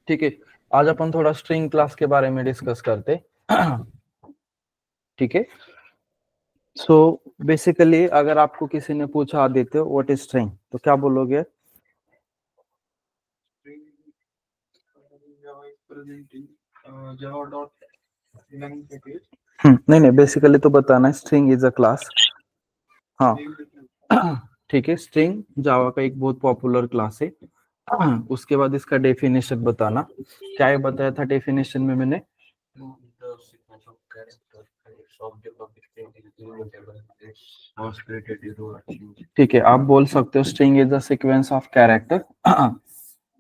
ठीक है, आज अपन थोड़ा स्ट्रिंग क्लास के बारे में डिस्कस करते। ठीक है, सो बेसिकली अगर आपको किसी ने पूछा आदित्य व्हाट इज स्ट्रिंग, तो क्या बोलोगे? नहीं नहीं, बेसिकली तो बताना है स्ट्रिंग इज अ क्लास। हाँ ठीक है, स्ट्रिंग जावा का एक बहुत पॉपुलर क्लास है। उसके बाद इसका डेफिनेशन बताना, क्या ये बताया था डेफिनेशन में मैंने? ठीक है, आप बोल सकते हो string is a sequence of character.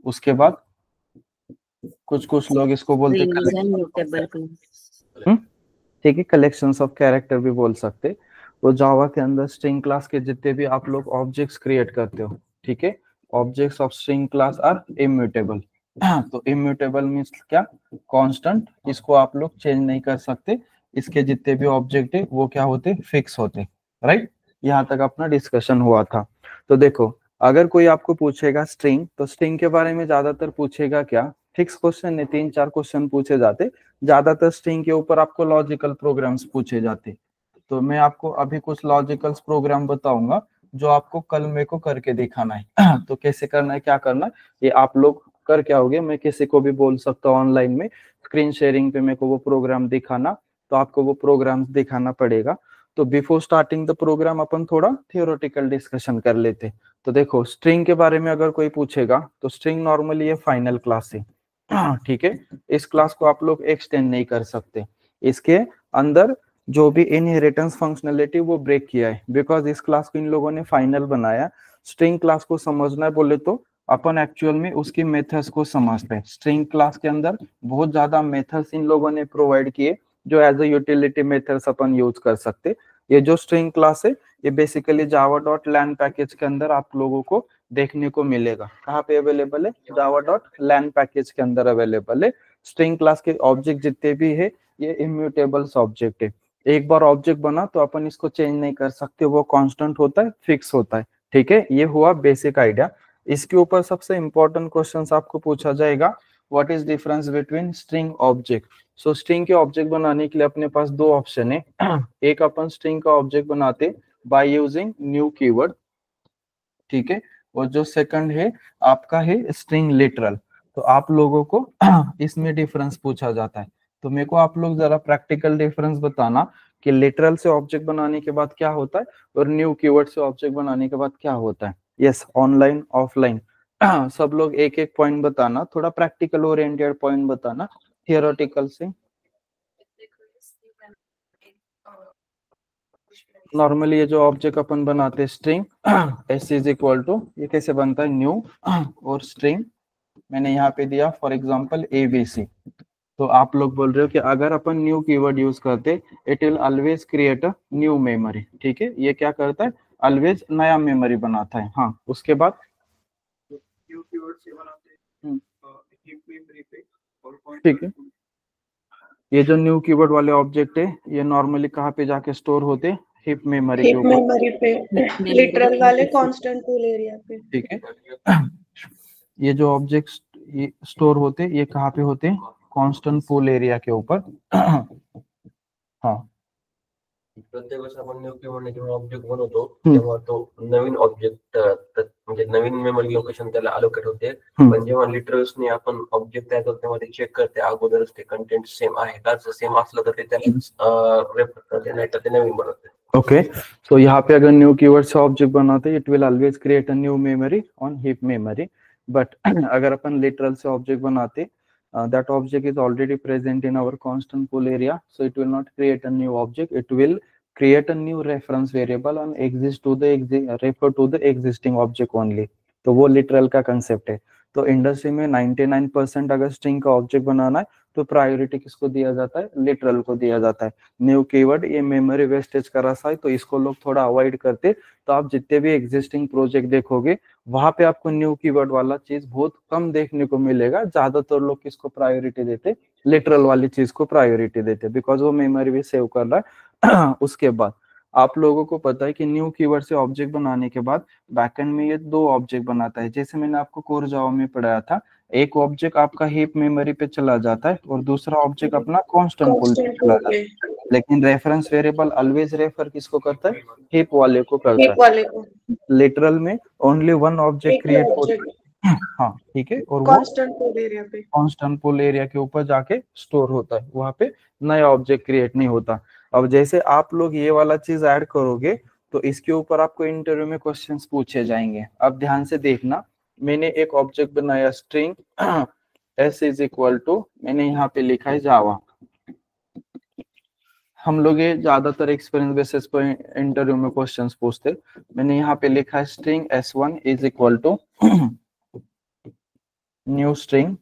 उसके बाद कुछ कुछ लोग इसको बोलते ठीक है, कलेक्शंस ऑफ कैरेक्टर भी बोल सकते। वो जावा के अंदर स्ट्रिंग क्लास के जितने भी आप लोग ऑब्जेक्ट्स क्रिएट करते हो, ठीक है, objects of string class are immutable. तो इम्यूटेबल मीन्स क्या? कांस्टेंट, इसको आप लोग चेंज नहीं कर सकते। इसके जितने भी ऑब्जेक्ट है वो क्या होते? फिक्स होते। राइट, यहाँ तक अपना डिस्कशन हुआ था। तो देखो, अगर कोई आपको पूछेगा स्ट्रिंग, तो स्ट्रिंग के बारे में ज्यादातर पूछेगा क्या? फिक्स क्वेश्चन नहीं, 3-4 क्वेश्चन पूछे जाते। ज्यादातर स्ट्रिंग के ऊपर आपको लॉजिकल प्रोग्राम्स पूछे जाते। तो मैं आपको अभी कुछ लॉजिकल प्रोग्राम बताऊंगा जो आपको कल मेरे को करके दिखाना है। तो कैसे करना है, क्या करना है, ये आप लोग कर क्या होगे, मैं किसी को भी बोल सकता हूँ ऑनलाइन में स्क्रीन शेयरिंग पे मेरे को वो प्रोग्राम दिखाना, तो आपको वो प्रोग्राम दिखाना पड़ेगा। तो बिफोर स्टार्टिंग द प्रोग्राम अपन थोड़ा थियोरेटिकल डिस्कशन कर लेते। तो देखो, स्ट्रिंग के बारे में अगर कोई पूछेगा तो स्ट्रिंग नॉर्मली ये फाइनल क्लास है। ठीक है, इस क्लास को आप लोग एक्सटेंड नहीं कर सकते। इसके अंदर जो भी इनहेरिटेंस फंक्शनलिटी वो ब्रेक किया है, बिकॉज इस क्लास को इन लोगों ने फाइनल बनाया। स्ट्रिंग क्लास को समझना है बोले तो अपन एक्चुअल में उसकी मेथड्स को समझते हैं। स्ट्रिंग क्लास के अंदर बहुत ज्यादा मेथड्स इन लोगों ने प्रोवाइड किए जो एज अ यूटिलिटी मेथड्स अपन यूज कर सकते। ये जो स्ट्रिंग क्लास है ये basically Java dot lang package के अंदर आप लोगों को देखने को मिलेगा। कहाँ पे अवेलेबल है? जावा डॉट लैन पैकेज के अंदर अवेलेबल है। स्ट्रिंग क्लास के ऑब्जेक्ट जितने भी है ये इम्यूटेबल्स ऑब्जेक्ट है। एक बार ऑब्जेक्ट बना तो अपन इसको चेंज नहीं कर सकते, वो कांस्टेंट होता है, फिक्स होता है। ठीक है, ये हुआ बेसिक आइडिया। इसके ऊपर सबसे इंपॉर्टेंट क्वेश्चंस आपको पूछा जाएगा, what is difference between string object. So string के ऑब्जेक्ट बनाने के लिए अपने पास दो ऑप्शन है। एक अपन स्ट्रिंग का ऑब्जेक्ट बनाते बाय यूजिंग न्यू कीवर्ड, ठीक है, और जो सेकंड है आपका है स्ट्रिंग लिटरल। तो आप लोगों को इसमें डिफरेंस पूछा जाता है। तो मेरे को आप लोग जरा प्रैक्टिकल डिफरेंस बताना कि लिटरल से ऑब्जेक्ट बनाने के बाद क्या होता है और न्यू कीवर्ड से ऑब्जेक्ट बनाने के बाद क्या होता है। यस, ऑनलाइन ऑफलाइन सब लोग एक एक पॉइंट बताना, थोड़ा प्रैक्टिकल ओरिएंटेड पॉइंट बताना, थियोरेटिकल से। नॉर्मली ये जो ऑब्जेक्ट अपन बनाते हैं string, s is equal to, ये कैसे बनता है, न्यू और स्ट्रिंग मैंने यहाँ पे दिया फॉर एग्जांपल एबीसी। तो आप लोग बोल रहे हो कि अगर अपन न्यू कीवर्ड यूज करते it will always create a new memory. ठीक है, ये क्या करता है, ऑलवेज नया मेमोरी बनाता है। हाँ, उसके बाद न्यू कीवर्ड से बनाते हैं हीप मेमोरी पे और ठीक है, ये जो न्यू कीवर्ड वाले ऑब्जेक्ट है ये नॉर्मली कहाँ पे जाके स्टोर होते? हिप मेमोरी के ऊपर। मेमोरी पे, लिटरल वाले कांस्टेंट पूल एरिया पे। ठीक है, ये जो ऑब्जेक्ट्स स्टोर होते ये कहाँ पे होते हैं? कांस्टेंट पूल एरिया के ऊपर। हाँ, प्रत्येक वेळेस आपण न्यू कीवर्ड किंवा ऑब्जेक्ट बनवतो तेव्हा तो नवीन ऑब्जेक्ट म्हणजे नवीन मेमरी लोकेशन त्याला अलोकेट होते. पण जेव्हा लिटरल्सने आपण ऑब्जेक्ट तयार करतो तेव्हा ते चेक करते अगोदरच ते कंटेंट सेम आहे का. जर सेम असलं तर ते त्याला रेफर करते, नाही तर ते नवीन बनवते. ओके, सो यहाँ पे अगर न्यू कीवर्ड से ऑब्जेक्ट बनाते it will always create a new memory on heap memory. But अगर अपन लिटरल से ऑब्जेक्ट बनाते that object is already present in our constant pool area, so it will not create a new object, it will create a new reference variable and exist to the refer to the existing object only। तो वो literal का concept है। तो industry में 99% अगर string का object बनाना है तो प्रायोरिटी किसको दिया जाता है? लिटरल को दिया जाता है। न्यू कीवर्ड ये मेमोरी वेस्टेज का रास्ता है, तो इसको लोग थोड़ा अवॉइड करते। तो आप जितने भी एग्जिस्टिंग प्रोजेक्ट देखोगे वहां पे आपको न्यू कीवर्ड वाला चीज बहुत कम देखने को मिलेगा। ज्यादातर लोग किसको प्रायोरिटी देते? लिटरल वाली चीज को प्रायोरिटी देते, बिकॉज वो मेमोरी भी सेव कर रहा है। उसके बाद आप लोगों को पता है कि न्यू कीवर्ड से ऑब्जेक्ट बनाने के बाद बैकएंड में ये दो ऑब्जेक्ट बनाता है। जैसे मैंने आपको कोर जावा में पढ़ाया था, एक ऑब्जेक्ट आपका हीप मेमोरी पे चला जाता है और दूसरा ऑब्जेक्ट अपना कांस्टेंट पूल पे कांस्टेंट चला पूल जाता पे, है। लेकिन रेफरेंस वेरिएबल ऑलवेज रेफर किसको करता है? हीप वाले को करता एक वाले को है। लिटरल में ओनली वन ऑब्जेक्ट एक ही क्रिएट होता ऑब्जेक्ट है। हाँ ठीक है, और वो कांस्टेंट पूल एरिया पे। कांस्टेंट पूल एरिया के ऊपर जाके स्टोर होता है, वहां पे नया ऑब्जेक्ट क्रिएट नहीं होता। अब जैसे आप लोग ये वाला चीज ऐड करोगे तो इसके ऊपर आपको इंटरव्यू में क्वेश्चंस पूछे जाएंगे। अब ध्यान से देखना, मैंने एक ऑब्जेक्ट बनाया string s is equal to, मैंने यहाँ पे लिखा है जावा। हम लोग ये ज्यादातर एक्सपीरियंस बेसिस पर इंटरव्यू में क्वेश्चंस पूछते। मैंने यहाँ पे लिखा है string s1 is equal to new string,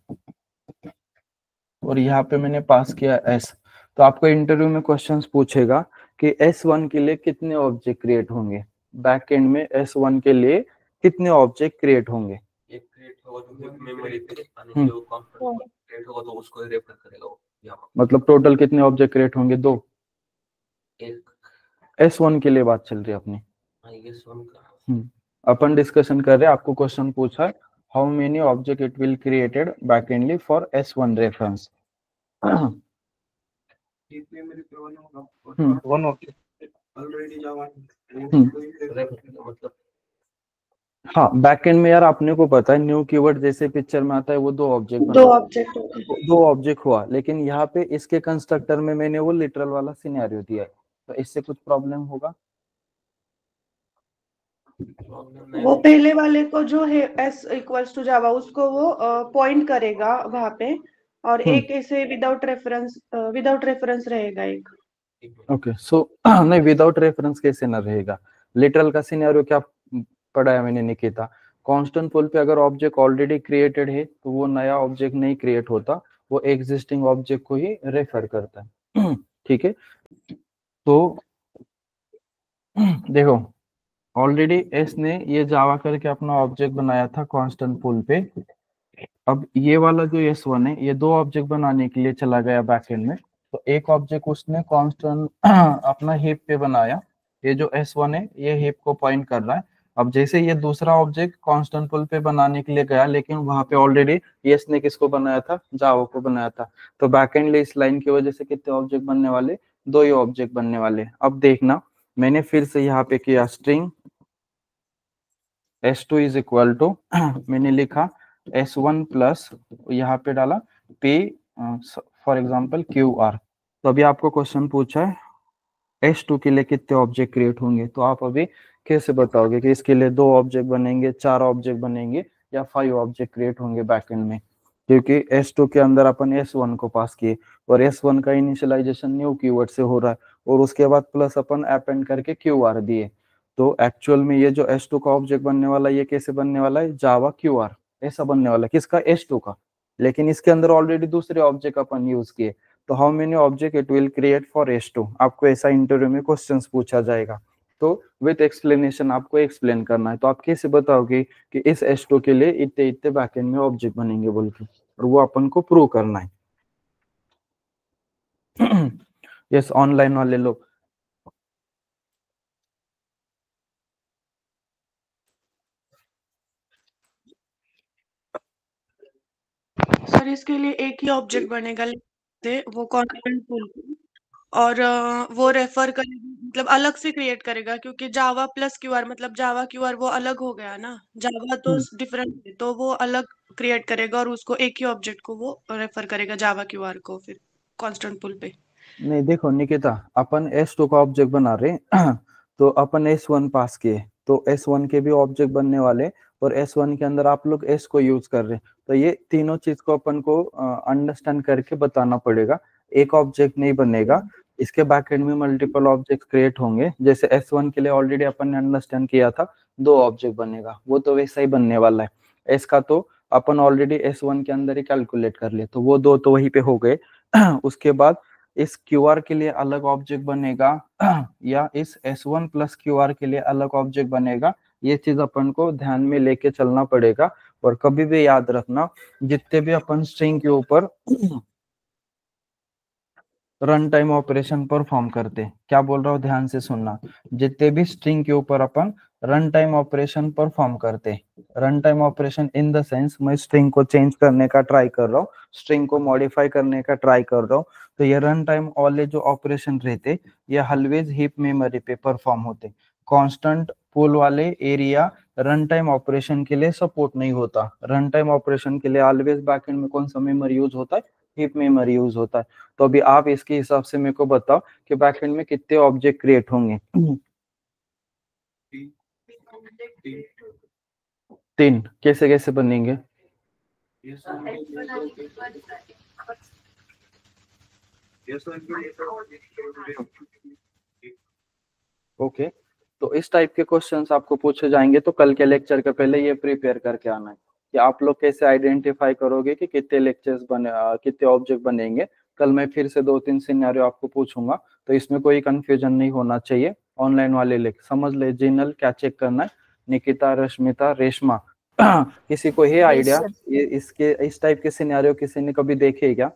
और यहाँ पे मैंने पास किया s। तो आपको इंटरव्यू में क्वेश्चंस पूछेगा कि s1 के लिए कितने ऑब्जेक्ट क्रिएट होंगे, बैक एंड में s1 के लिए कितने ऑब्जेक्ट क्रिएट होंगे। एक क्रिएट होगा तो मेमोरी पे, और जो कांस्टेंट क्रिएट होगा तो उसको रेफर करेगा वो यहाँ। मतलब टोटल कितने ऑब्जेक्ट क्रिएट होंगे? दो। एक s1 के लिए बात चल रही है अपनी। s1 का अपन डिस्कशन कर रहे हैं, आपको क्वेश्चन पूछा है how many object it will created backendly for s1 reference. One object already Java मतलब हाँ, बैकएंड में यार अपने को पता है न्यू कीवर्ड जैसे पिक्चर में आता है वो दो ऑब्जेक्ट दो ऑब्जेक्ट होते हैं। दो ऑब्जेक्ट हुआ, लेकिन यहाँ पे इसके कंस्ट्रक्टर में मैंने वो लिटरल वाला सिनेरियो दिया है, तो इससे कुछ प्रॉब्लम होगा? वो पहले वाले को जो है s इक्वल्स टू जावा, उसको वो पॉइंट करेगा वहां पे, और एक ऐसे विदाउट रेफरेंस रहेगा एक। ओके सो नहीं, विदाउट रेफरेंस कैसे ना रहेगा? लिटरल का सिनेरियो क्या पढ़ाया मैंने निकिता? कांस्टेंट पूल पे अगर ऑब्जेक्ट ऑलरेडी क्रिएटेड है तो वो नया ऑब्जेक्ट नहीं क्रिएट होता, वो एग्जिस्टिंग ऑब्जेक्ट को ही रेफर करता है। ठीक है, तो देखो ऑलरेडी एस ने ये जावा करके अपना ऑब्जेक्ट बनाया था कांस्टेंट पूल पे। अब ये वाला जो s1 है ये दो ऑब्जेक्ट बनाने के लिए चला गया बैकएंड में, तो एक ऑब्जेक्ट उसने कांस्टेंट अपना हीप पे बनाया। ये जो s1 है ये हीप को पॉइंट कर रहा है। अब जैसे ये दूसरा ऑब्जेक्ट कांस्टेंट पूल पे बनाने के लिए गया, लेकिन वहां पे ऑलरेडी एस ने किसको बनाया था? जावा को बनाया था। तो बैकएंड इस लाइन की वजह से कितने ऑब्जेक्ट बनने वाले? दो ही ऑब्जेक्ट बनने वाले। अब देखना, मैंने फिर से यहाँ पे किया string s2 is equal to मैंने लिखा s1 प्लस यहाँ पे डाला p फॉर एग्जांपल qr। तो अभी आपको क्वेश्चन पूछा है s2 के लिए कितने ऑब्जेक्ट क्रिएट होंगे, तो आप अभी कैसे बताओगे कि इसके लिए दो ऑब्जेक्ट बनेंगे, चार ऑब्जेक्ट बनेंगे, या 5 ऑब्जेक्ट क्रिएट होंगे बैकएंड में? क्योंकि s2 के अंदर अपन s1 को पास किए और s1 का इनिशियलाइजेशन न्यू कीवर्ड से हो रहा है, और उसके बाद प्लस अपन अपेंड करके qr दिए। तो एक्चुअल में ये जो s2 का ऑब्जेक्ट बनने वाला है ये कैसे बनने वाला है? जावा qr ऐसा बनने वाला है। किसका? s2 का। लेकिन इसके अंदर ऑलरेडी दूसरे ऑब्जेक्ट अपन यूज किए, तो how many object it will create for s2? आपको ऐसा इंटरव्यू में क्वेश्चंस पूछा जाएगा, तो विथ एक्सप्लेनेशन आपको एक्सप्लेन करना है। तो आप कैसे बताओगे कि इस s2 के लिए इतने इतने बैकएंड में ऑब्जेक्ट बनेंगे बोल के, और वो अपन को प्रूव करना है। यस, ऑनलाइन वाले लोग सर इसके लिए एक ही ऑब्जेक्ट बनेगा, वो कांस्टेंट पूल, और वो रेफर करेगा, मतलब अलग से क्रिएट करेगा, क्योंकि जावा प्लस क्यूआर मतलब जावा क्यूआर वो अलग हो गया ना, जावा तो डिफरेंट है, तो वो अलग क्रिएट करेगा और उसको एक ही ऑब्जेक्ट को वो रेफर करेगा जावा क्यूआर को फिर कांस्टेंट पूल पे। नहीं, देखो निकिता, अपन s2 का ऑब्जेक्ट बना रहे तो अपन s1 पास किए, तो s1 के भी ऑब्जेक्ट बनने वाले, और s1 के अंदर आप लोग s को यूज कर रहे हैं। तो ये तीनों चीज को अपन को अंडरस्टैंड करके बताना पड़ेगा। एक ऑब्जेक्ट नहीं बनेगा, इसके बैकएंड में मल्टीपल ऑब्जेक्ट क्रिएट होंगे। जैसे s1 के लिए ऑलरेडी अपन ने अंडरस्टैंड किया था दो ऑब्जेक्ट बनेगा, वो तो वैसा ही बनने वाला है। s का तो अपन ऑलरेडी s1 के अंदर ही कैलकुलेट कर लिए, तो वो दो तो वहीं पे हो गए। उसके बाद इस QR के लिए अलग ऑब्जेक्ट बनेगा या इस S1 प्लस QR के लिए अलग ऑब्जेक्ट बनेगा, ये चीज अपन को ध्यान में लेके चलना पड़ेगा। और कभी भी याद रखना, जितने भी अपन स्ट्रिंग के ऊपर रन टाइम ऑपरेशन परफॉर्म करते। क्या बोल रहा हूँ, ध्यान से सुनना। जितने भी स्ट्रिंग के ऊपर अपन रन टाइम ऑपरेशन परफॉर्म करते, run time operation in the sense मैं स्ट्रिंग को चेंज करने का ट्राई कर रहा हूँ, स्ट्रिंग को मॉडिफाई करने का ट्राई कर रहा हूँ, तो ये रन टाइम वाले जो ऑपरेशन रहते ये ऑलवेज हीप मेमोरी पे परफॉर्म होते। कांस्टेंट पूल वाले एरिया रन टाइम ऑपरेशन के लिए सपोर्ट नहीं होता। रन टाइम ऑपरेशन के लिए ऑलवेज बैकएंड में कौन सा मेमोरी यूज होता है, हीप मेमोरी यूज होता है। तो अभी आप इसके हिसाब से मेरे को बताओ कि बैकएंड में कितने ऑब्जेक्ट क्रिएट होंगे। 3 कैसे कैसे बनेंगे? ओके, तो इस टाइप के क्वेश्चंस आपको पूछे जाएंगे, तो कल के लेक्चर के पहले ये प्रिपेयर करके आना है कि आप लोग कैसे आइडेंटिफाई करोगे कि कितने लेक्चर्स बने, कितने ऑब्जेक्ट बनेंगे। कल मैं फिर से 2-3 सिनेरियो आपको पूछूंगा, तो इसमें कोई कंफ्यूजन नहीं होना चाहिए। ऑनलाइन वाले लेख समझ ले, जिनल क्या चेक करना है, निकिता, रश्मिता, रेशमा किसी को है आइडिया ये इसके इस टाइप के सिनेरियो किसी ने कभी देखे क्या?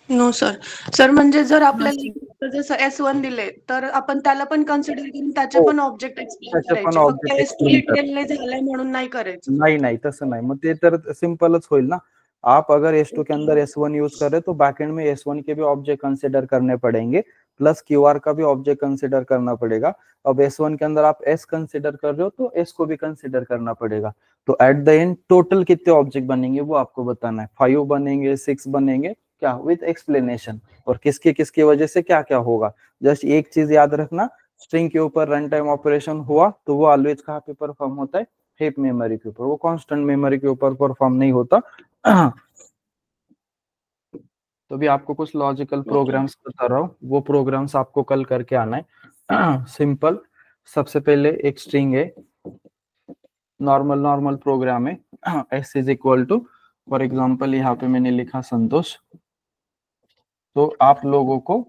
No sir. सर म्हणजे जर आपल्याला जसं S1 दिले तर आपण त्याला पण कन्सिडर करून त्याचे हो, पण ऑब्जेक्ट एक्सप्लेन त्याचे पण करायचे. फक्त ऑब्जेक्ट S2 एक्सप्लेन कर. डिटेलने झालंय म्हणून नाही करायचं. नहीं नहीं तसं नहीं, मग ते तर सिंपलच होईल ना। आप अगर S2 के अंदर S1 यूज कर रहे तो बैकएंड में S1 के भी ऑब्जेक्ट कंसिडर करने पड़ेंगे, प्लस QR का भी ऑब्जेक्ट कंसिडर करना पड़ेगा। अब S1 के अंदर आप S कंसिडर कर रहे हो तो S को भी कंसिडर करना पड़ेगा। तो एट द एंड टोटल कितने ऑब्जेक्ट बनेंगे वो आपको बताना है। 5 बनेंगे, 6 बनेंगे, क्या विद एक्सप्लेनेशन, और किसकी किसकी वजह से क्या क्या होगा। जस्ट एक चीज याद रखना, स्ट्रिंग के ऊपर रन टाइम ऑपरेशन हुआ तो वो ऑलवेज कहाँ पे परफॉर्म होता है, हीप मेमोरी के ऊपर, वो कांस्टेंट मेमोरी के ऊपर परफॉर्म नहीं होता। तो भी आपको कुछ लॉजिकल प्रोग्राम्स बता रहा हूँ, वो प्रोग्राम्स आपको कल करके आना है। सिंपल, सबसे पहले एक स्ट्रिंग है, नॉर्मल प्रोग्राम है। s is equal to, for example यहाँ पे मैंने लिखा संतोष, तो आप लोगों को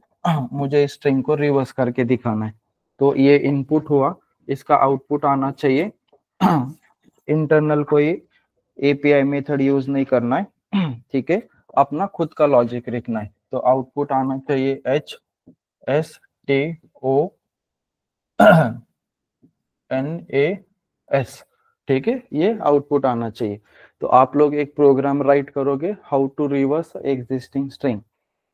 मुझे स्ट्रिंग को रिवर्स करके दिखाना है। तो ये इनपुट हुआ, इसका आउटपुट आना चाहिए। इंटरनल कोई एपीआई मेथड यूज नहीं करना है, ठीक है, अपना खुद का लॉजिक लिखना है। तो आउटपुट आना चाहिए HSTONAS, ठीक है, ये आउटपुट आना चाहिए। तो आप लोग एक प्रोग्राम राइट करोगे, how to reverse existing string.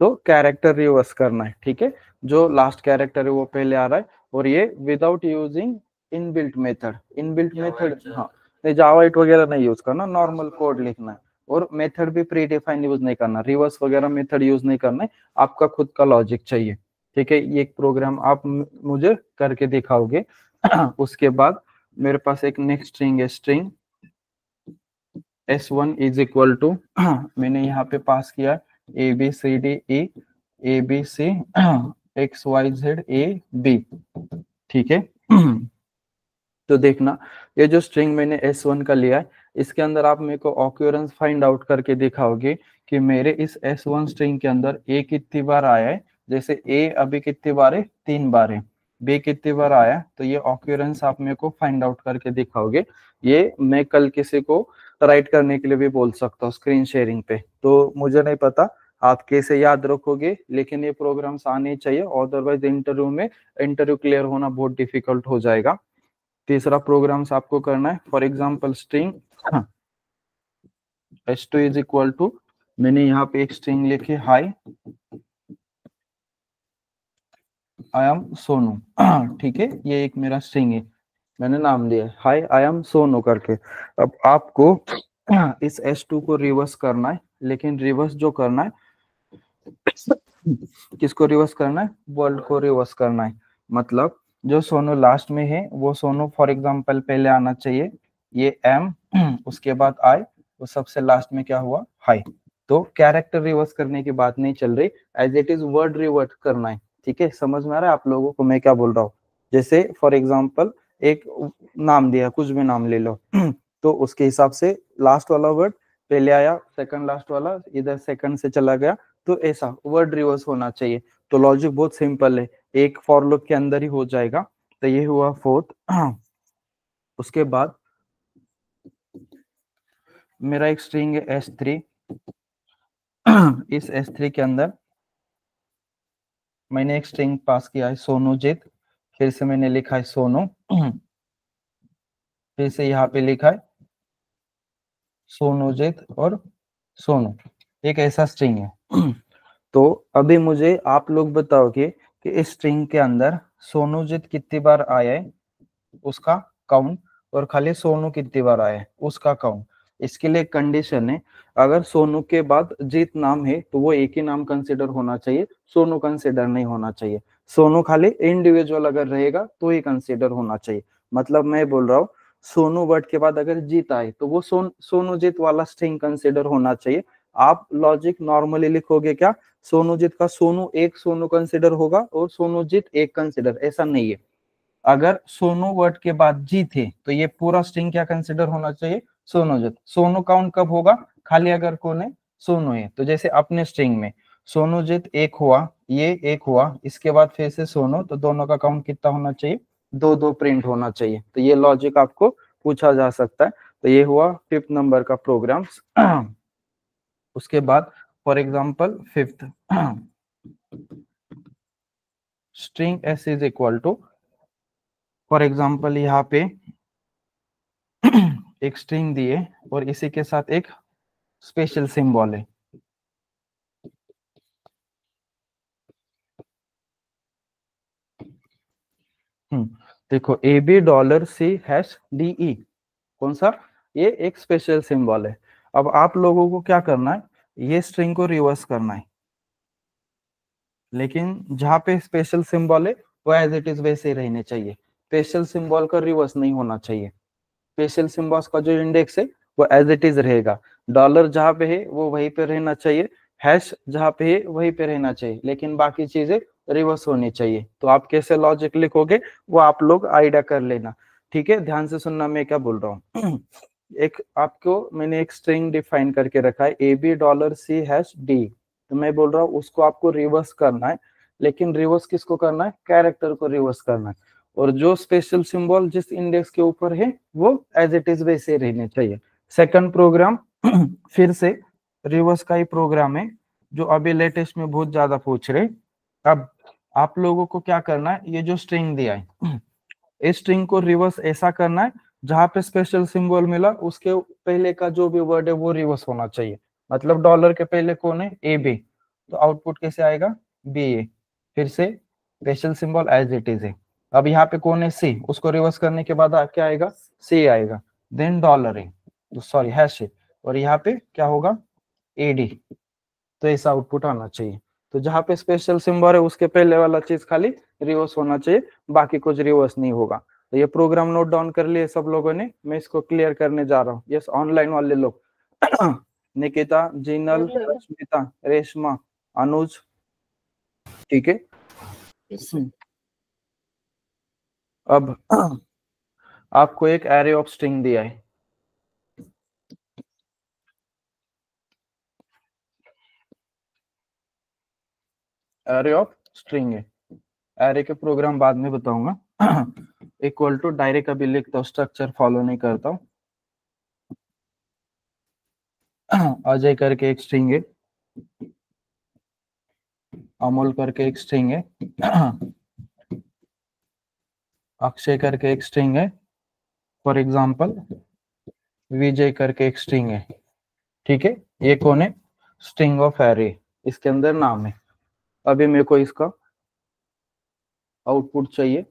तो कैरेक्टर रिवर्स करना है, ठीक है, जो लास्ट कैरेक्टर है वो पहले आ रहा है, और ये without using inbuilt method. Inbuilt method, हाँ, नहीं जावाइट वगैरह नहीं यूज करना, नॉर्मल कोड लिखना है, और मेथड भी प्री डिफाइन यूज नहीं करना, रिवर्स वगैरह मेथड यूज नहीं करना है, आपका खुद का लॉजिक चाहिए, ठीक है। ये एक प्रोग्राम आप मुझे करके दिखाओगे। उसके बाद मेरे पास एक नेक्स्ट स्ट्रिंग है, string S1 is equal to, मैंने यहाँ पे पास किया ABCDE ABC XYZAB, ठीक है। तो देखना, ये जो स्ट्रिंग मैंने S1 का लिया है, इसके अंदर आप मेरे को ऑक्यूरेंस फाइंड आउट करके दिखाओगे कि मेरे इस S1 स्ट्रिंग के अंदर A कितनी बार आया है। जैसे A अभी कितनी बार है, 3 बार है, B कितनी बार आया, तो ये ऑक्यूरेंस आप मेरे को फाइंड आउट करके दिखाओगे। ये मैं कल किसी को राइट करने के लिए भी बोल सकता हूँ स्क्रीन शेयरिंग पे, तो मुझे नहीं पता आप कैसे याद रखोगे, लेकिन ये प्रोग्राम्स आने चाहिए, अदरवाइज इंटरव्यू क्लियर होना बहुत डिफिकल्ट हो जाएगा। तीसरा प्रोग्राम्स आपको करना है, for example string S2 is equal to, मैंने यहाँ पे एक स्ट्रिंग लिखी, हाई आई एम सोनू, ठीक है, ये एक मेरा स्ट्रिंग है, मैंने नाम दिया है हाई आई एम सोनू करके। अब आपको इस S2 को रिवर्स करना है, लेकिन रिवर्स जो करना है, किसको रिवर्स करना है, वर्ल्ड को रिवर्स करना है। मतलब जो सोनू लास्ट में है वो सोनू फॉर एग्जांपल पहले आना चाहिए, ये M, उसके बाद I, वो सबसे लास्ट में क्या हुआ, हाई। तो कैरेक्टर रिवर्स करने की बात नहीं चल रही, as it is word reverse करना है, ठीक है। समझ में आ रहा है आप लोगों को मैं क्या बोल रहा हूँ? जैसे फॉर एग्जाम्पल एक नाम दिया, कुछ भी नाम ले लो, तो उसके हिसाब से लास्ट वाला वर्ड पहले आया, सेकंड लास्ट वाला इधर सेकंड से चला गया, तो ऐसा वर्ड रिवर्स होना चाहिए। तो लॉजिक बहुत सिंपल है, एक फॉर लूप के अंदर ही हो जाएगा। तो ये हुआ फोर्थ। उसके बाद मेरा एक स्ट्रिंग है S3, इस S3 के अंदर मैंने एक स्ट्रिंग पास किया है सोनूजीत, फिर से मैंने लिखा है सोनू, फिर से यहाँ पे लिखा है सोनूजीत और सोनू, एक ऐसा स्ट्रिंग है। तो अभी मुझे आप लोग बताओगे कि इस स्ट्रिंग के अंदर सोनूजीत कितनी बार आया है उसका काउंट, और खाली सोनू कितनी बार आया है उसका काउंट। इसके लिए कंडीशन है, अगर सोनू के बाद जीत नाम है तो वो एक ही नाम कंसिडर होना चाहिए, सोनू कंसिडर नहीं होना चाहिए। सोनू खाली इंडिविजुअल अगर रहेगा तो ही कंसिडर होना चाहिए। मतलब मैं बोल रहा हूँ सोनू वर्ड के बाद अगर जीत आए तो वो सोनू जीत वाला स्ट्रिंग कंसिडर होना चाहिए। आप लॉजिक नॉर्मली लिखोगे क्या, सोनू जीत का सोनू एक सोनू कंसिडर होगा और सोनू जीत एक कंसिडर, ऐसा नहीं है। अगर सोनू वर्ड के बाद जी थे तो ये पूरा स्ट्रिंग क्या कंसिडर होना चाहिए, सोनू जीत। सोनू काउंट कब होगा, खाली अगर कौन है, सोनू है। तो जैसे अपने स्ट्रिंग में सोनू जीत एक हुआ, ये एक हुआ, इसके बाद फिर से सोनू, तो दोनों का काउंट कितना होना चाहिए, दो दो प्रिंट होना चाहिए। तो ये लॉजिक आपको पूछा जा सकता है। तो ये हुआ 5th नंबर का प्रोग्राम। उसके बाद for example 5th, string s is equal to, for example यहाँ पे एक स्ट्रिंग दिए और इसी के साथ एक स्पेशल सिंबल है। देखो $AB$C#DE, कौन सा, ये एक स्पेशल सिंबल है। अब आप लोगों को क्या करना है, ये स्ट्रिंग को रिवर्स करना है, लेकिन जहाँ पे स्पेशल सिंबल है वो एज इट इज वैसे ही रहने चाहिए, स्पेशल सिंबल का रिवर्स नहीं होना चाहिए। स्पेशल सिंबल्स का जो इंडेक्स है वो एज इट इज रहेगा, डॉलर जहाँ पे है वो वहीं पे रहना चाहिए, हैश जहाँ पे है वहीं पे रहना चाहिए, लेकिन बाकी चीजें रिवर्स होनी चाहिए। तो आप कैसे लॉजिक लिखोगे वो आप लोग आइडिया कर लेना, ठीक है। ध्यान से सुनना मैं क्या बोल रहा हूँ। एक आपको मैंने एक स्ट्रिंग डिफाइन करके रखा है $AB$C#D, तो मैं बोल रहा हूँ उसको आपको रिवर्स करना है, लेकिन रिवर्स किसको करना है, कैरेक्टर को रिवर्स करना है, और जो स्पेशल सिंबल जिस इंडेक्स के ऊपर है वो एज इट इज वैसे रहने चाहिए। सेकंड प्रोग्राम फिर से रिवर्स का ही प्रोग्राम है जो अभी लेटेस्ट में बहुत ज्यादा पूछ रहे। अब आप लोगों को क्या करना है, ये जो स्ट्रिंग दिया है इस स्ट्रिंग को रिवर्स ऐसा करना है जहां पे स्पेशल सिंबल मिला उसके पहले का जो भी वर्ड है वो रिवर्स होना चाहिए। मतलब डॉलर के पहले कौन है, AB, तो आउटपुट कैसे आएगा, BA, फिर से special symbol as it is है। अब यहाँ पे कौन है, C, उसको रिवर्स करने के बाद क्या आएगा, C आएगा, देन डॉलर है, तो सॉरी हैश है, और यहाँ पे क्या होगा, AD। तो ऐसा आउटपुट आना चाहिए। तो जहाँ पे स्पेशल सिंबल है उसके पहले वाला चीज खाली रिवर्स होना चाहिए, बाकी कुछ रिवर्स नहीं होगा। तो ये प्रोग्राम नोट डाउन कर लिए सब लोगों ने, मैं इसको क्लियर करने जा रहा हूँ। यस, ऑनलाइन वाले लोग निकिता, जिनल, स्मिता, रेशमा, अनुज, ठीक है। अब आपको एक एरे ऑफ स्ट्रिंग दिया है, एरे ऑफ स्ट्रिंग है, एरे के प्रोग्राम बाद में बताऊंगा। इक्वल टू डायरेक्ट अभी लिखता हूँ, स्ट्रक्चर फॉलो नहीं करता हूँ। अजय करके एक स्ट्रिंग है, अमोल करके एक स्ट्रिंग है, अक्षय करके एक स्ट्रिंग है, फॉर एग्जाम्पल विजय करके एक स्ट्रिंग है, ठीक है। ये कौन है, स्ट्रिंग ऑफ एरे, इसके अंदर नाम है। अभी मेरे को इसका आउटपुट चाहिए,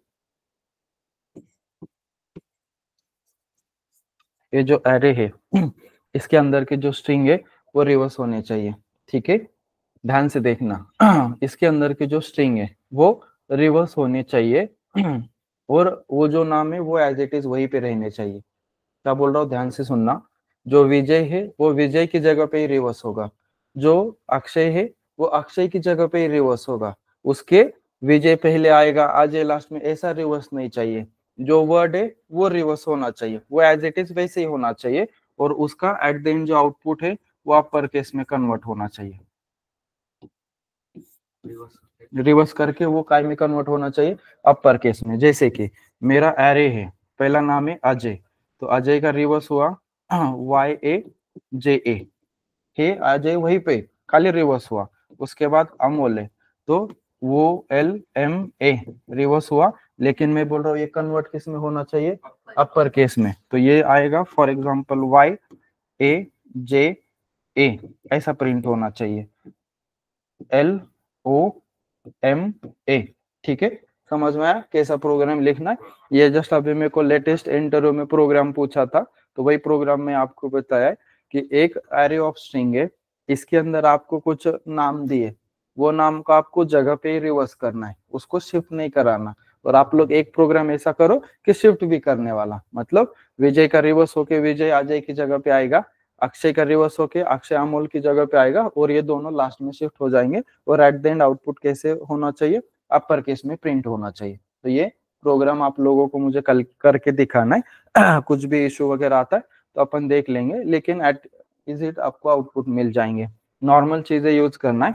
ये जो एरे है इसके अंदर के जो स्ट्रिंग है वो रिवर्स होने चाहिए, ठीक है। ध्यान से देखना, इसके अंदर के जो स्ट्रिंग है वो रिवर्स होने चाहिए, और वो जो नाम है वो एज इट इज वहीं पे रहने चाहिए। क्या बोल रहा हूँ, ध्यान से सुनना। जो विजय है वो विजय की जगह पे ही रिवर्स होगा, जो अक्षय है वो अक्षय की जगह पे ही रिवर्स होगा, उसके विजय पहले आएगा अजय लास्ट में, ऐसा रिवर्स नहीं चाहिए। जो वर्ड है वो रिवर्स होना चाहिए, वो एज इट इज वैसे ही होना चाहिए, और उसका एट द एंड जो आउटपुट है वो अपर केस में कन्वर्ट होना चाहिए। रिवर्स करके वो काय में कन्वर्ट होना चाहिए, अपर केस में। जैसे कि मेरा एरे है, पहला नाम है अजय, तो अजय का रिवर्स हुआ YAJA, हे अजय वहीं पे, खाली रिवर्स हुआ। उसके बाद अमोल है तो वो LMA रिवर्स हुआ, लेकिन मैं बोल रहा हूँ ये कन्वर्ट किस में होना चाहिए, अपर केस में। तो ये आएगा फॉर एग्जांपल YAJA ऐसा प्रिंट होना चाहिए, LOMA। ठीक है, समझ में आया कैसा प्रोग्राम लिखना है। ये जस्ट अभी मेरे को लेटेस्ट इंटरव्यू में प्रोग्राम पूछा था, तो वही प्रोग्राम में आपको बताया है कि एक एरे ऑफ स्ट्रिंग है, इसके अंदर आपको कुछ नाम दिए, वो नाम को आपको जगह पे ही रिवर्स करना है, उसको शिफ्ट नहीं कराना। और आप लोग एक प्रोग्राम ऐसा करो कि शिफ्ट भी करने वाला, मतलब विजय का रिवर्स होके विजय अजय की जगह पे आएगा, अक्षय का रिवर्स होके अक्षय अमोल की जगह पे आएगा, और ये दोनों लास्ट में शिफ्ट हो जाएंगे। और एट द एंड आउटपुट कैसे होना चाहिए, अपर केस में प्रिंट होना चाहिए। तो ये प्रोग्राम आप लोगों को मुझे कल करके दिखाना है। कुछ भी इशू वगैरह आता है तो अपन देख लेंगे, लेकिन एट इज इट आपको आउटपुट मिल जाएंगे। नॉर्मल चीजें यूज करना है।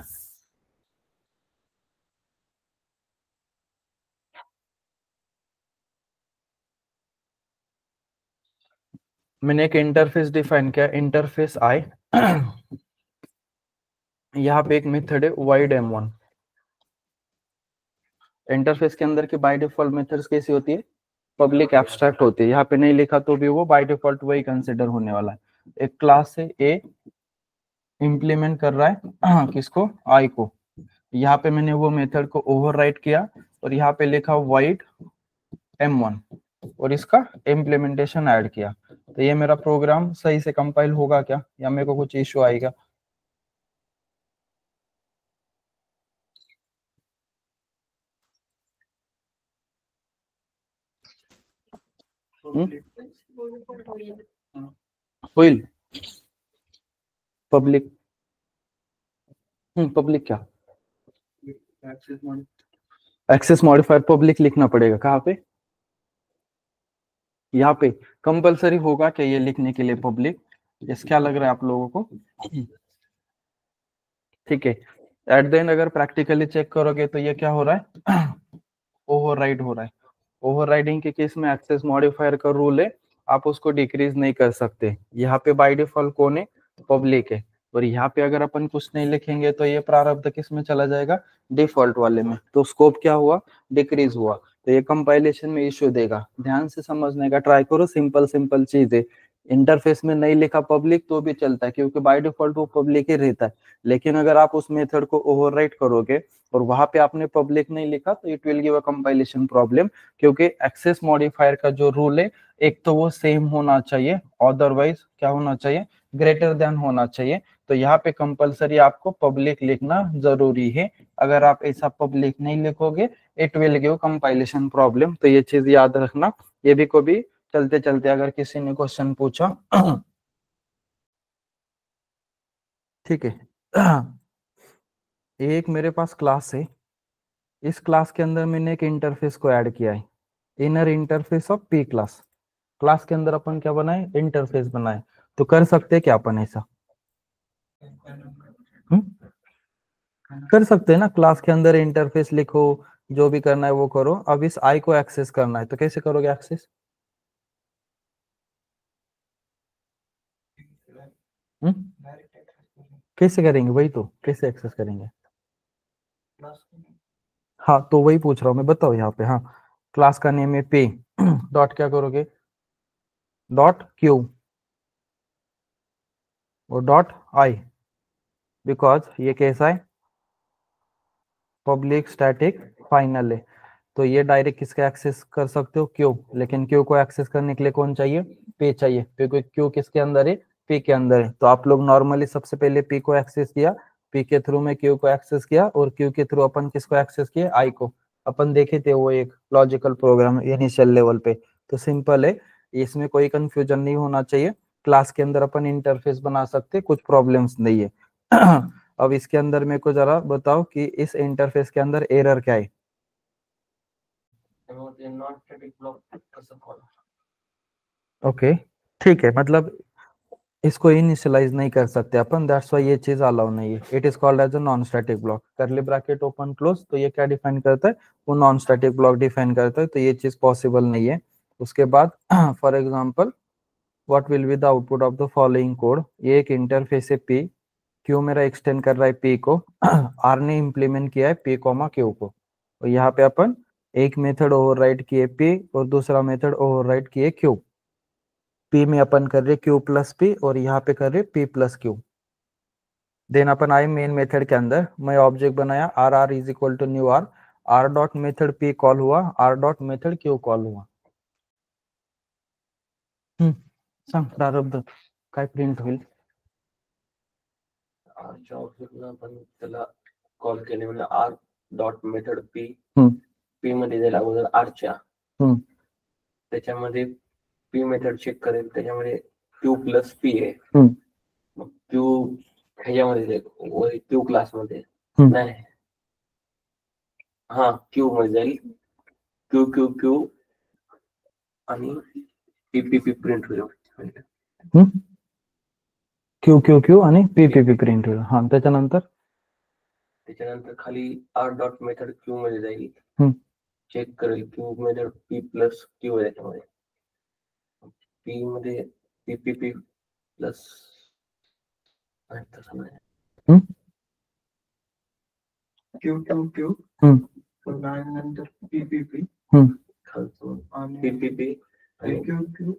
मैंने एक इंटरफेस डिफाइन किया, इंटरफेस आई। यहाँ पे एक मेथड है वाइड M1। इंटरफेस के अंदर की बाय डिफॉल्ट मेथड्स कैसी होती है, पब्लिक एब्स्ट्रैक्ट होती है। यहाँ पे नहीं लिखा तो भी वो बाय डिफॉल्ट वही कंसिडर होने वाला है। एक क्लास से ए इंप्लीमेंट कर रहा है किसको, आई को। यहाँ पे मैंने वो मेथड को ओवरराइट किया और यहाँ पे लिखा वाइड M1 और इसका इम्प्लीमेंटेशन ऐड किया। तो ये मेरा प्रोग्राम सही से कंपाइल होगा क्या, या मेरे को कुछ इश्यू आएगा? होईल पब्लिक, पब्लिक क्या, एक्सेस मॉडिफायर पब्लिक लिखना पड़ेगा। कहाँ पे, यहाँ पे कंपलसरी होगा क्या ये लिखने के लिए पब्लिक? इस क्या लग रहा है आप लोगों को? ठीक है, एट द एंड अगर प्रैक्टिकली चेक करोगे तो ये क्या हो रहा है, ओवरराइड हो रहा है। ओवरराइडिंग के केस में एक्सेस मॉडिफायर का रूल है, आप उसको डिक्रीज नहीं कर सकते। यहाँ पे बाय डिफॉल्ट कौन है, पब्लिक है। और यहाँ पे अगर अपन कुछ नहीं लिखेंगे तो ये प्रारब्ध किस में चला जाएगा, डिफॉल्ट वाले में। तो स्कोप क्या हुआ, डिक्रीज हुआ। तो ये कंपाइलेशन में इश्यू देगा। ध्यान से समझने का ट्राई करो, सिंपल सिंपल चीज है। इंटरफेस में नहीं लिखा पब्लिक तो भी चलता है, क्योंकि बाय डिफॉल्ट वो पब्लिक ही रहता है। लेकिन अगर आप उस मेथड को ओवरराइट करोगे और वहां पे आपने पब्लिक नहीं लिखा तो it will give a compilation problem. क्योंकि एक्सेस मॉडिफायर का जो रूल है, एक तो वो सेम होना चाहिए, अदरवाइज क्या होना चाहिए, ग्रेटर देन होना चाहिए। तो यहाँ पे कंपलसरी आपको पब्लिक लिखना जरूरी है। अगर आप ऐसा पब्लिक नहीं लिखोगे it will give compilation problem. तो ये चीज याद रखना। ये भी कभी चलते चलते अगर किसी ने क्वेश्चन पूछा, ठीक है। एक मेरे पास क्लास है, इस क्लास के अंदर मैंने एक इंटरफेस को ऐड किया है, inner interface of P class. Class के अंदर अपन क्या बनाए, इंटरफेस बनाए। तो कर सकते हैं क्या अपन ऐसा, कर सकते हैं ना, क्लास के अंदर इंटरफेस लिखो, जो भी करना है वो करो। अब इस आई को एक्सेस करना है तो कैसे करोगे एक्सेस, कैसे करेंगे, वही तो कैसे एक्सेस करेंगे। हाँ तो वही पूछ रहा हूँ मैं, बताओ यहाँ पे। हाँ, क्लास का नेम है पे, डॉट क्या करोगे, डॉट क्यू और डॉट आई, बिकॉज ये कैसा है, पब्लिक स्टैटिक फाइनल है। तो ये डायरेक्ट किसका एक्सेस कर सकते हो, क्यू। लेकिन क्यू को एक्सेस करने के लिए कौन चाहिए, पे चाहिए, क्योंकि क्यू किसके अंदर है, पी के अंदर है। तो आप लोग नॉर्मली सबसे पहले पी को एक्सेस किया, पी के थ्रू में क्यू को एक्सेस किया, और क्यू के थ्रू अपन किसको एक्सेस किया, आई को। अपन देखे थे वो एक लॉजिकल प्रोग्राम इनिशियल लेवल पे। तो सिंपल है, इसमें कोई कंफ्यूजन नहीं होना चाहिए। क्लास के अंदर अपन इंटरफेस बना सकते, कुछ प्रॉब्लम्स नहीं है। अब इसके अंदर मेरे को जरा बताओ कि इस इंटरफेस के अंदर एरर क्या है। ओके, ठीक है, मतलब इसको इनिशियलाइज नहीं कर सकते अपन, दैट्स व्हाई ये चीज अलाउ नहीं है। It is called as a non static block, curly bracket open close. तो ये क्या डिफाइन करता है, वो नॉन स्टैटिक ब्लॉक डिफाइन करता है। तो ये चीज पॉसिबल नहीं है। उसके बाद for example what will be the output of the following code, ये एक इंटरफेस है पी, क्यू मेरा एक्सटेंड कर रहा है पी को, आर ने इम्प्लीमेंट किया है पी कॉमा क्यू को, और यहाँ पे अपन एक मेथड ओवरराइड किए पी और दूसरा मेथड ओवरराइड किए क्यू। पी में अपन कर रहे क्यू प्लस पी और यहाँ पे कर रहे पी प्लस क्यू। देन अपन आए मेन मेथड के अंदर, मैं ऑब्जेक्ट बनाया R R is equal to new R, R dot method P call हुआ, R dot method Q call हुआ। सांग प्रारब्ध काय प्रिंट होईल? आरच्या ऑब्जेक्टला आपण त्याला कॉल केले म्हणजे are dot method P, hmm. P मध्ये जाईल अगोदर आरच्या, हम्म. त्याच्यामध्ये पी मेथड चेक करेल, त्याच्यामध्ये क्यू प्लस पी आहे, हम्म. मग क्यू ह्याच्यामध्ये जाईल क्यू क्लास मध्ये, हम्म. नाही हा क्यू मध्ये जाईल, क्यू क्यू क्यू आणि पी पी पी प्रिंट होईल। क्यू क्यू क्यू आणि पी पी पी प्रिंट होईल। हा त्याच्यानंतर खाली आर डॉट मेथड क्यू मध्ये जाईल, हम्म. चेक करेल Q method P plus Q आहे, त्याच्यामध्ये पी मध्ये पी पी पी प्लस तसं नाही, क्यू क्यू क्यू हम्म. पुन्हा नंतर पी पी पी खालचं आणि पी पी पी आणि क्यू क्यू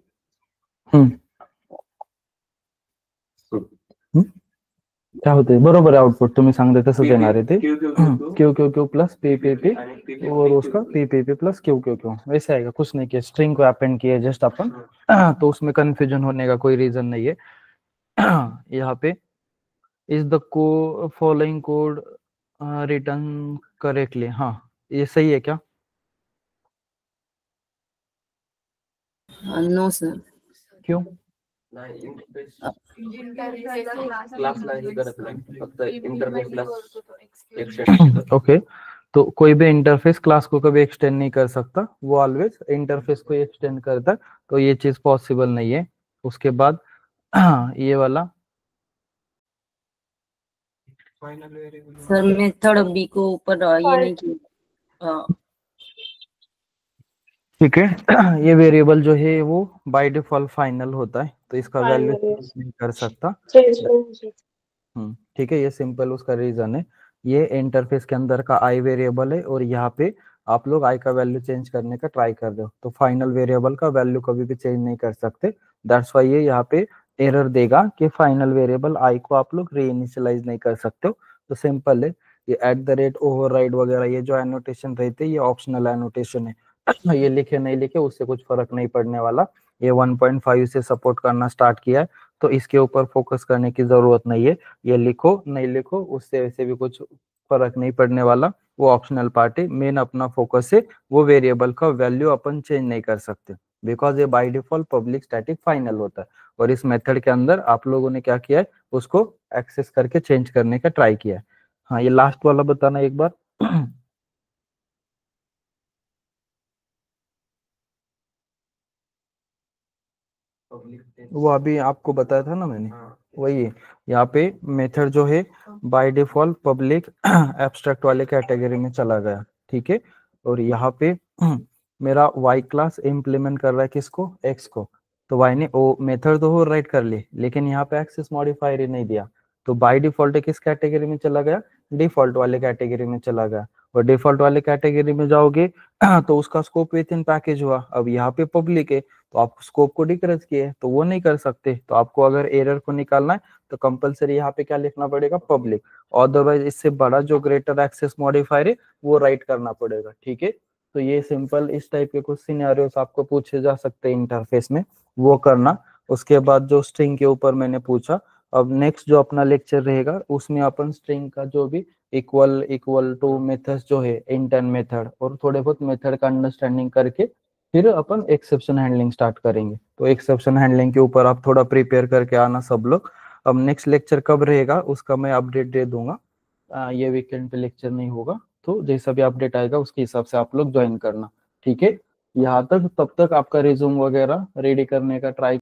काय होते बरोबर आहे आउटपुट तुम्ही सांगते तसंच येणार आहे ते Q Q Q Q Q Q plus P P P आणि पी और उसका P P P plus Q Q Q वैसे आएगा, कुछ नहीं किया, स्ट्रिंग को अपेंड किया जस्ट अपन, तो उसमें कंफ्यूजन होने का कोई रीजन नहीं है। यहाँ पे इज द को फॉलोइंग कोड रिटर्न करेक्टली, हाँ ये सही है क्या? No sir. क्यों? नाही इंटरफेस क्लासला हे करत नाही, फक्त इंटरफेसला एक्सटेंड। ओके, तो कोई भी इंटरफेस क्लास को कभी एक्सटेंड नहीं कर सकता, वो ऑलवेज इंटरफेस को एक्सटेंड करता है, तो ये चीज पॉसिबल नहीं है। उसके बाद ये वाला final variable sir method B को ऊपर ये नहीं किया। ठीक है। ये वेरिएबल जो है वो बाय डिफॉल्ट फाइनल होता है, तो इसका वैल्यू नहीं कर सकता। ठीक है, ये सिंपल उसका रीजन है, ये इंटरफेस के अंदर का आई वेरिएबल है और यहाँ पे आप लोग आई का वैल्यू चेंज करने का ट्राई कर रहे हो, तो फाइनल वेरिएबल का वैल्यू कभी भी चेंज नहीं कर सकते। दैट्स वाई ये यहाँ पे एरर देगा कि फाइनल वेरिएबल आई को आप लोग रीइनिशियलाइज नहीं कर सकते हो। तो सिंपल है, ये @ ओवरराइड वगैरह ये जो एनोटेशन रहते हैं ये ऑप्शनल एनोटेशन है, ये लिखे नहीं लिखे उससे कुछ फर्क नहीं पड़ने वाला। ये 1.5 से सपोर्ट करना स्टार्ट किया है, तो इसके ऊपर फोकस करने की जरूरत नहीं है, ये लिखो नहीं लिखो उससे वैसे भी कुछ फर्क नहीं पड़ने वाला, वो ऑप्शनल पार्ट है। मेन अपना फोकस है वो वेरिएबल का वैल्यू अपन चेंज नहीं कर सकते, बिकॉज ये by default public static final होता है, और इस मेथड के अंदर आप लोगों ने क्या किया है उसको एक्सेस करके चेंज करने का ट्राई किया है। हाँ ये लास्ट वाला बताना एक बार। वो अभी आपको बताया था ना मैंने, वही है। यहाँ पे मेथड जो है बाय डिफॉल्ट पब्लिक एब्स्ट्रैक्ट वाले कैटेगरी में चला गया, ठीक है। और यहाँ पे मेरा वाई क्लास इम्प्लीमेंट कर रहा है किसको, एक्स को, तो वाई ने वो मेथड तो राइट कर ली लेकिन यहाँ पे एक्सेस मॉडिफायर ही नहीं दिया, तो बाय डिफॉल्ट किस कैटेगरी में चला गया, डिफॉल्ट वाले कैटेगरी में चला गया। और डिफॉल्ट वाले कैटेगरी में जाओगे तो उसका स्कोप विथ इन पैकेज हुआ। अब यहाँ पे पब्लिक है तो आप स्कोप को डिक्रीज किए तो वो नहीं कर सकते, तो आपको अगर एरर को निकालना है तो कंपलसरी यहाँ पे क्या लिखना पड़ेगा, पब्लिक, अदरवाइज इससे बड़ा जो ग्रेटर एक्सेस मॉडिफायर है वो राइट करना पड़ेगा, ठीक है। तो ये सिंपल इस टाइप के कुछ सिनेरियोस आपको पूछे जा सकते हैं इंटरफेस में, वो करना। उसके बाद जो स्ट्रिंग के ऊपर मैंने पूछा, अब नेक्स्ट जो अपना लेक्चर रहेगा उसमें अपन स्ट्रिंग का जो भी इक्वल टू मेथड्स जो है इंट एंड मेथड और थोड़े बहुत मेथड का अंडरस्टैंडिंग करके फिर अपन एक्सेप्शन हैंडलिंग स्टार्ट करेंगे। तो एक्सेप्शन हैंडलिंग के ऊपर आप थोड़ा प्रिपेयर करके आना सब लोग। अब नेक्स्ट लेक्चर कब रहेगा उसका मैं अपडेट दे दूंगा, ये वीकेंड पे लेक्चर नहीं होगा, तो जैसा भी अपडेट आएगा उसके हिसाब से आप लोग ज्वाइन करना, ठीक है। यहाँ तक तब तक आपका रिज्यूम वगैरह रेडी करने का ट्राई